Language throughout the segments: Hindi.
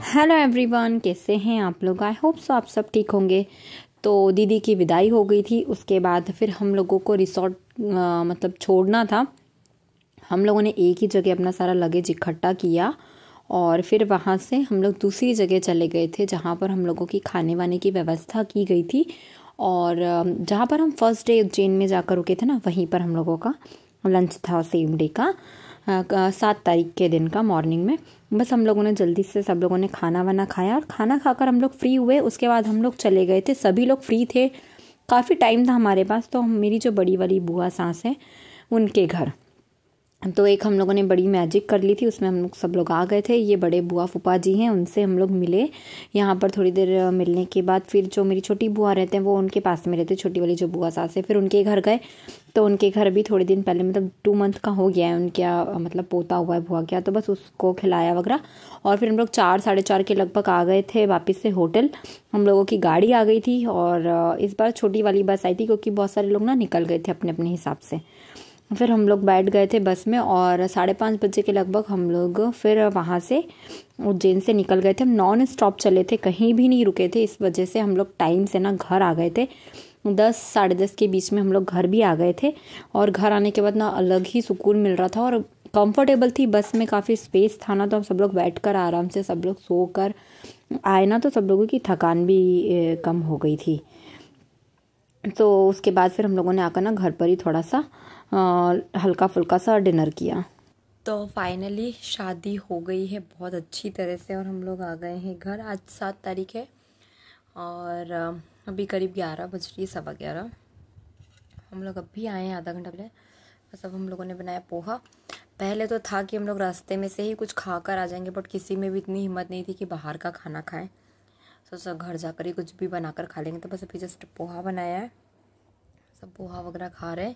हेलो एवरीवन, कैसे हैं आप लोग। आई होप सो आप सब ठीक होंगे। तो दीदी की विदाई हो गई थी, उसके बाद फिर हम लोगों को रिसोर्ट मतलब छोड़ना था। हम लोगों ने एक ही जगह अपना सारा लगेज इकट्ठा किया और फिर वहाँ से हम लोग दूसरी जगह चले गए थे जहाँ पर हम लोगों की खाने वाने की व्यवस्था की गई थी। और जहाँ पर हम फर्स्ट डे उज्जैन में जाकर रुके थे ना, वहीं पर हम लोगों का लंच था सेम डे का 7 तारीख के दिन का मॉर्निंग में। बस हम लोगों ने जल्दी से सब लोगों ने खाना वाना खाया और खाना खाकर हम लोग फ्री हुए। उसके बाद हम लोग चले गए थे, सभी लोग फ्री थे, काफ़ी टाइम था हमारे पास। तो मेरी जो बड़ी वाली बुआ सास है उनके घर, तो एक हम लोगों ने बड़ी मैजिक कर ली थी, उसमें हम लोग सब लोग आ गए थे। ये बड़े बुआ फूफा जी हैं, उनसे हम लोग मिले यहाँ पर। थोड़ी देर मिलने के बाद फिर जो मेरी छोटी बुआ रहते हैं वो उनके पास में रहते, छोटी वाली जो बुआ सास है, फिर उनके घर गए। तो उनके घर भी थोड़े दिन पहले मतलब 2 मंथ का हो गया है उनका, मतलब पोता हुआ है बुआ क्या, तो बस उसको खिलाया वगैरह। और फिर हम लोग 4 साढ़े 4 के लगभग आ गए थे वापस से होटल। हम लोगों की गाड़ी आ गई थी और इस बार छोटी वाली बस आई थी क्योंकि बहुत सारे लोग ना निकल गए थे अपने अपने हिसाब से। फिर हम लोग बैठ गए थे बस में और 5:30 बजे के लगभग हम लोग फिर वहाँ से उज्जैन से निकल गए थे। हम नॉन स्टॉप चले थे, कहीं भी नहीं रुके थे। इस वजह से हम लोग टाइम से ना घर आ गए थे। 10 साढ़े 10 के बीच में हम लोग घर भी आ गए थे। और घर आने के बाद ना अलग ही सुकून मिल रहा था और कंफर्टेबल थी बस में, काफ़ी स्पेस था ना, तो हम सब लोग बैठ कर आराम से सब लोग सो कर आए ना, तो सब लोगों की थकान भी कम हो गई थी। तो उसके बाद फिर हम लोगों ने आकर ना घर पर ही थोड़ा सा हल्का फुल्का सा डिनर किया। तो फाइनली शादी हो गई है बहुत अच्छी तरह से और हम लोग आ गए हैं घर। आज 7 तारीख है और अभी करीब 11 बज रही है, 11:15। हम लोग अभी आए हैं आधा घंटा पहले। बस अब हम लोगों ने बनाया पोहा। पहले तो था कि हम लोग रास्ते में से ही कुछ खा कर आ जाएंगे, बट किसी में भी इतनी हिम्मत नहीं थी कि बाहर का खाना खाएं। सोचा घर जाकर ही कुछ भी बनाकर खा लेंगे, तो बस अभी जस्ट पोहा बनाया है। सब पोहा वगैरह खा रहे हैं।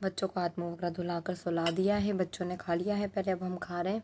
बच्चों को हाथ मुँह वगैरह धुलाकर सुला दिया है, बच्चों ने खा लिया है पहले, अब हम खा रहे हैं।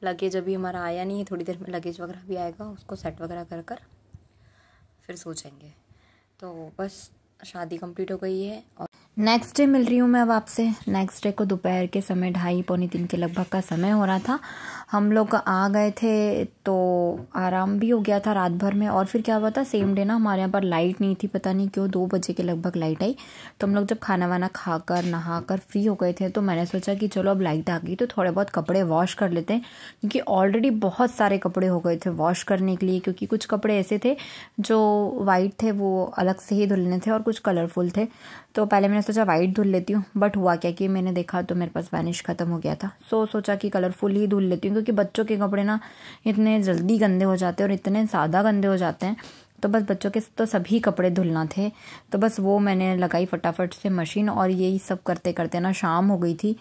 लगेज अभी हमारा आया नहीं है, थोड़ी देर में लगेज वगैरह भी आएगा, उसको सेट वगैरह कर कर फिर सो जाएंगे। तो बस शादी कंप्लीट हो गई है और नेक्स्ट डे मिल रही हूँ मैं अब आपसे। नेक्स्ट डे को दोपहर के समय 2:30 पौने 3 के लगभग का समय हो रहा था। हम लोग आ गए थे तो आराम भी हो गया था रात भर में। और फिर क्या हुआ था, सेम डे ना हमारे यहाँ पर लाइट नहीं थी, पता नहीं क्यों 2 बजे के लगभग लाइट आई। तो हम लोग जब खाना वाना खाकर नहाकर फ्री हो गए थे तो मैंने सोचा कि चलो अब लाइट आ गई तो थोड़े बहुत कपड़े वॉश कर लेते हैं, क्योंकि ऑलरेडी बहुत सारे कपड़े हो गए थे वॉश करने के लिए। क्योंकि कुछ कपड़े ऐसे थे जो वाइट थे वो अलग से ही धुलने थे और कुछ कलरफुल थे। तो पहले मैंने सोचा वाइट धुल लेती हूँ, बट हुआ क्या कि मैंने देखा तो मेरे पास वैनिश ख़त्म हो गया था। सोचा कि कलरफुल ही धुल लेती हूँ, क्योंकि बच्चों के कपड़े ना इतने जल्दी गंदे हो जाते हैं और इतने ज़्यादा गंदे हो जाते हैं। तो बस बच्चों के तो सभी कपड़े धुलना थे, तो बस वो मैंने लगाई फटाफट से मशीन। और यही सब करते करते ना शाम हो गई थी।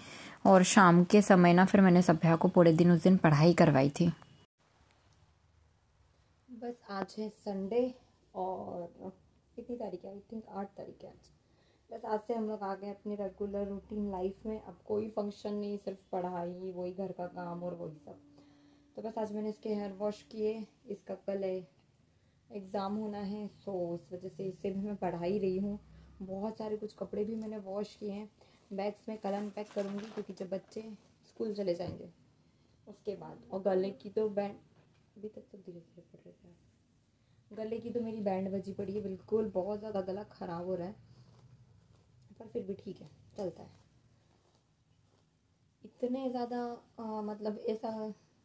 और शाम के समय ना फिर मैंने सभ्या को पूरे दिन उस दिन पढ़ाई करवाई थी। बस आज है संडे और कितनी तारीख है, आई थिंक 8 तारीख है आज। बस आज से हम लोग आ गए अपने रेगुलर रूटीन लाइफ में। अब कोई फंक्शन नहीं, सिर्फ पढ़ाई, वही घर का काम और वही सब। तो बस आज मैंने इसके हेयर वॉश किए, इसका कल एग्ज़ाम होना है, सो इस वजह से इससे भी मैं पढ़ा ही रही हूँ। बहुत सारे कुछ कपड़े भी मैंने वॉश किए हैं। बैग्स में कल अनपैक करूँगी क्योंकि जब बच्चे स्कूल चले जाएंगे उसके बाद। और गले की तो बैंड अभी तक तो धीरे धीरे पड़ रहे थे। गले की तो मेरी बैंड बजी पड़ी है बिल्कुल, बहुत ज़्यादा गला ख़राब हो रहा है, पर फिर भी ठीक है, चलता है। इतने ज़्यादा मतलब ऐसा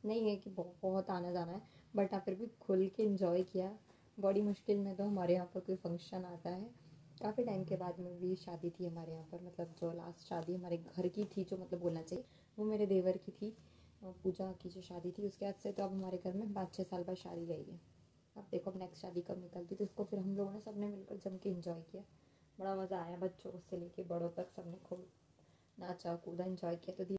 नहीं है कि बहुत आना जाना है, बट हाँ फिर भी खुल के इंजॉय किया। बड़ी मुश्किल में तो हमारे यहाँ पर कोई फंक्शन आता है, काफ़ी टाइम के बाद में भी शादी थी हमारे यहाँ पर। मतलब जो लास्ट शादी हमारे घर की थी, जो मतलब बोलना चाहिए वो मेरे देवर की थी, पूजा की जो शादी थी उसके बाद से। तो अब हमारे घर में 5-6 साल बाद शादी गई है। अब देखो अब नेक्स्ट शादी कब निकलती, तो उसको फिर हम लोगों ने सबने मिलकर जम के इंजॉय किया। बड़ा मज़ा आया, बच्चों से लेके बड़ों तक सबने खूब नाचा कूदा इंजॉय किया। तो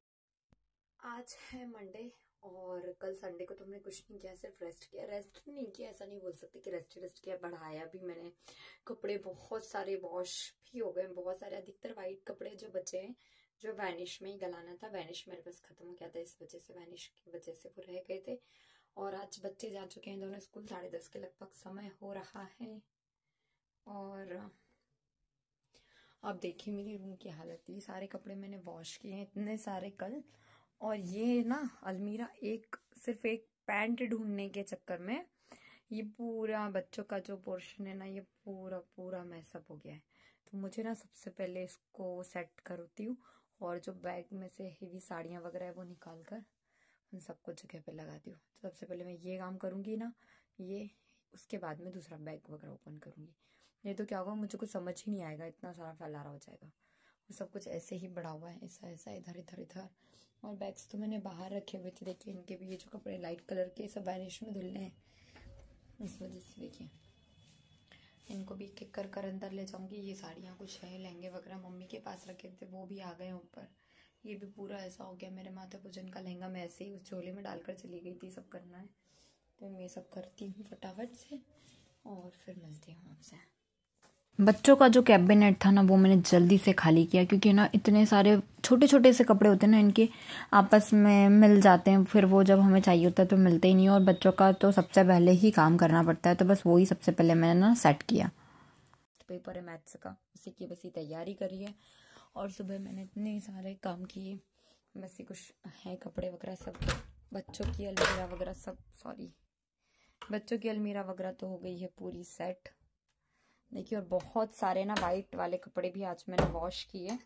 आज है मंडे और कल संडे को तो हमने कुछ नहीं किया, सिर्फ रेस्ट किया। रेस्ट नहीं किया ऐसा नहीं बोल सकते कि रेस्ट किया, बढ़ाया भी मैंने। कपड़े बहुत सारे वॉश भी हो गए, बहुत सारे। अधिकतर वाइट कपड़े जो बचे हैं, जो वैनिश में ही गलाना था, वैनिश मेरे पास खत्म हो गया था, इस वजह से वैनिश की वजह से वो रह गए थे। और आज बच्चे जा चुके हैं दोनों स्कूल, 10:30 के लगभग समय हो रहा है। और अब देखिए मेरी रूम की हालत, ये सारे कपड़े मैंने वॉश किए हैं, इतने सारे कल। और ये ना अलमीरा सिर्फ एक पैंट ढूंढने के चक्कर में ये पूरा बच्चों का जो पोर्शन है ना, ये पूरा पूरा मैसअप हो गया है। तो मुझे ना सबसे पहले इसको सेट करती हूँ और जो बैग में से हेवी साड़ियाँ वगैरह है वो निकाल कर उन सबको जगह पे लगाती हूँ। तो सबसे पहले मैं ये काम करूँगी ना, ये उसके बाद में दूसरा बैग वगैरह ओपन करूँगी। नहीं तो क्या होगा, मुझे कुछ समझ ही नहीं आएगा, इतना सारा फैला रहा हो जाएगा। वो सब कुछ ऐसे ही बड़ा हुआ है, ऐसा ऐसा इधर इधर इधर। और बैग्स तो मैंने बाहर रखे हुए थे, देखिए इनके भी ये जो कपड़े लाइट कलर के सब वायरिश में धुलने हैं, इस वजह से देखिए इनको भी एक एक कर कर अंदर ले जाऊंगी। ये साड़ियाँ कुछ है, लहंगे वगैरह मम्मी के पास रखे थे वो भी आ गए ऊपर। ये भी पूरा ऐसा हो गया, मेरे माता पूजन का लहंगा मैं ऐसे ही उस झोले में डालकर चली गई थी, सब करना है। तो मैं सब करती हूँ फटाफट से और फिर मिलती हूँ आपसे। बच्चों का जो कैबिनेट था ना वो मैंने जल्दी से खाली किया, क्योंकि ना इतने सारे छोटे छोटे से कपड़े होते हैं ना, इनके आपस में मिल जाते हैं, फिर वो जब हमें चाहिए होता है तो मिलते ही नहीं। और बच्चों का तो सबसे पहले ही काम करना पड़ता है, तो बस वही सबसे पहले मैंने ना सेट किया। पेपर है मैथ्स का, उसी की बस तैयारी करी है। और सुबह मैंने इतने सारे काम किए, बस ये कुछ है कपड़े वगैरह सब, बच्चों की अलमीरा वगैरह सब, बच्चों की अलमीरा वगैरह तो हो गई है पूरी सेट, देखिए। और बहुत सारे ना वाइट वाले कपड़े भी आज मैंने वॉश किए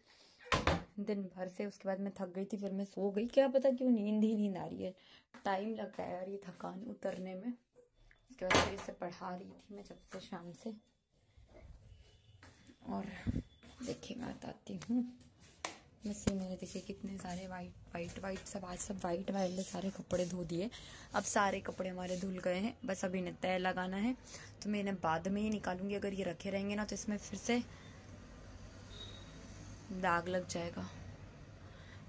दिन भर से। उसके बाद मैं थक गई थी, फिर मैं सो गई, क्या पता क्यों नींद ही नींद आ रही है। टाइम लग रहा है यार ये थकान उतरने में। उसके बाद फिर इसे पढ़ा रही थी मैं जब से शाम से। और देखिए मैं बताती हूँ, बस ये मैंने देखिए कितने सारे वाइट सब, आज सब वाइट वाले सारे कपड़े धो दिए। अब सारे कपड़े हमारे धुल गए हैं, बस अभी इन्हें तय लगाना है। तो मैं इन्हें बाद में ही निकालूंगी, अगर ये रखे रहेंगे ना तो इसमें फिर से दाग लग जाएगा।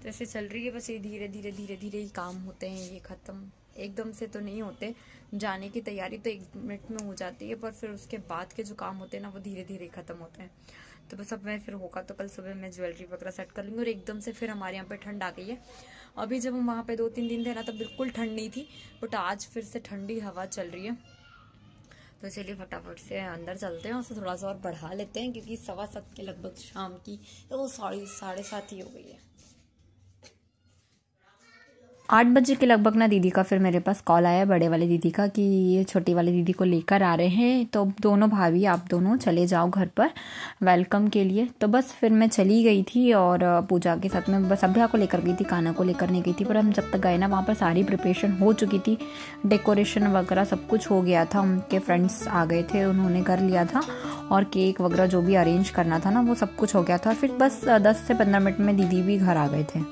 तो ऐसे चल रही है बस, ये धीरे धीरे ही काम होते हैं, ये ख़त्म एकदम से तो नहीं होते। जाने की तैयारी तो 1 मिनट में हो जाती है, पर फिर उसके बाद के जो काम होते हैं ना वो धीरे धीरे ख़त्म होते हैं। तो बस अब मैं फिर होगा तो कल सुबह मैं ज्वेलरी वगैरह सेट कर लूँगी। और एकदम से फिर हमारे यहाँ पे ठंड आ गई है। अभी जब हम वहाँ पे 2-3 दिन थे ना तब बिल्कुल ठंड नहीं थी, बट आज फिर से ठंडी हवा चल रही है। तो चलिए फटाफट से अंदर चलते हैं, उसे थोड़ा सा और बढ़ा लेते हैं, क्योंकि 7:15 के लगभग शाम की तो वो 7:30 ही हो गई है। 8 बजे के लगभग ना दीदी का फिर मेरे पास कॉल आया, बड़े वाले दीदी का, कि ये छोटी वाली दीदी को लेकर आ रहे हैं, तो दोनों भाभी आप दोनों चले जाओ घर पर वेलकम के लिए। तो बस फिर मैं चली गई थी और पूजा के साथ में बस अभ्या को लेकर गई थी, काना को लेकर नहीं गई थी। पर हम जब तक गए ना वहाँ पर सारी प्रिपरेशन हो चुकी थी, डेकोरेशन वगैरह सब कुछ हो गया था। उनके फ्रेंड्स आ गए थे, उन्होंने कर लिया था, और केक वगैरह जो भी अरेंज करना था ना वो सब कुछ हो गया था। फिर बस 10 से 15 मिनट में दीदी भी घर आ गए थे।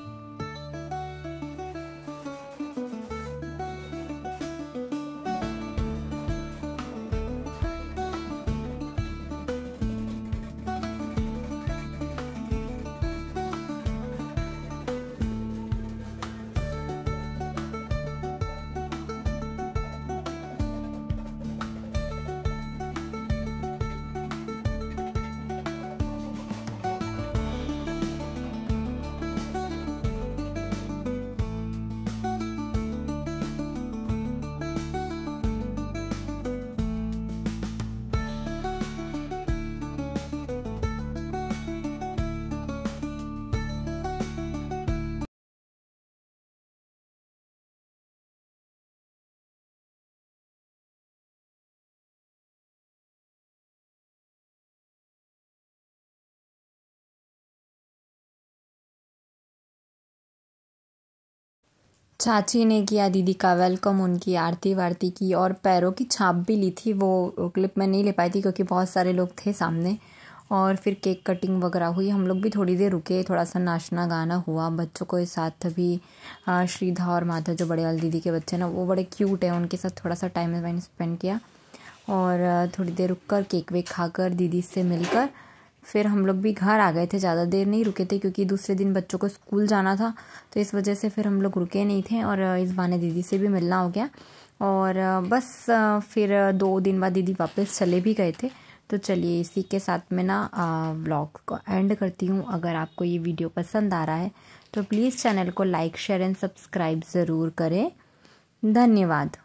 चाची ने किया दीदी का वेलकम, उनकी आरती वारती की और पैरों की छाप भी ली थी। वो क्लिप में नहीं ले पाई थी क्योंकि बहुत सारे लोग थे सामने। और फिर केक कटिंग वगैरह हुई, हम लोग भी थोड़ी देर रुके, थोड़ा सा नाचना गाना हुआ। बच्चों को साथ भी श्रीधा और माधव जो बड़े वाली दीदी के बच्चे ना वो बड़े क्यूट हैं, उनके साथ थोड़ा सा टाइम स्पेंड किया। और थोड़ी देर रुक कर केक वेक खाकर दीदी से मिलकर फिर हम लोग भी घर आ गए थे। ज़्यादा देर नहीं रुके थे क्योंकि दूसरे दिन बच्चों को स्कूल जाना था, तो इस वजह से फिर हम लोग रुके नहीं थे। और इस बहाने दीदी से भी मिलना हो गया। और बस फिर 2 दिन बाद दीदी वापस चले भी गए थे। तो चलिए इसी के साथ में ना व्लॉग को एंड करती हूँ। अगर आपको ये वीडियो पसंद आ रहा है तो प्लीज़ चैनल को लाइक शेयर एंड सब्सक्राइब ज़रूर करें। धन्यवाद।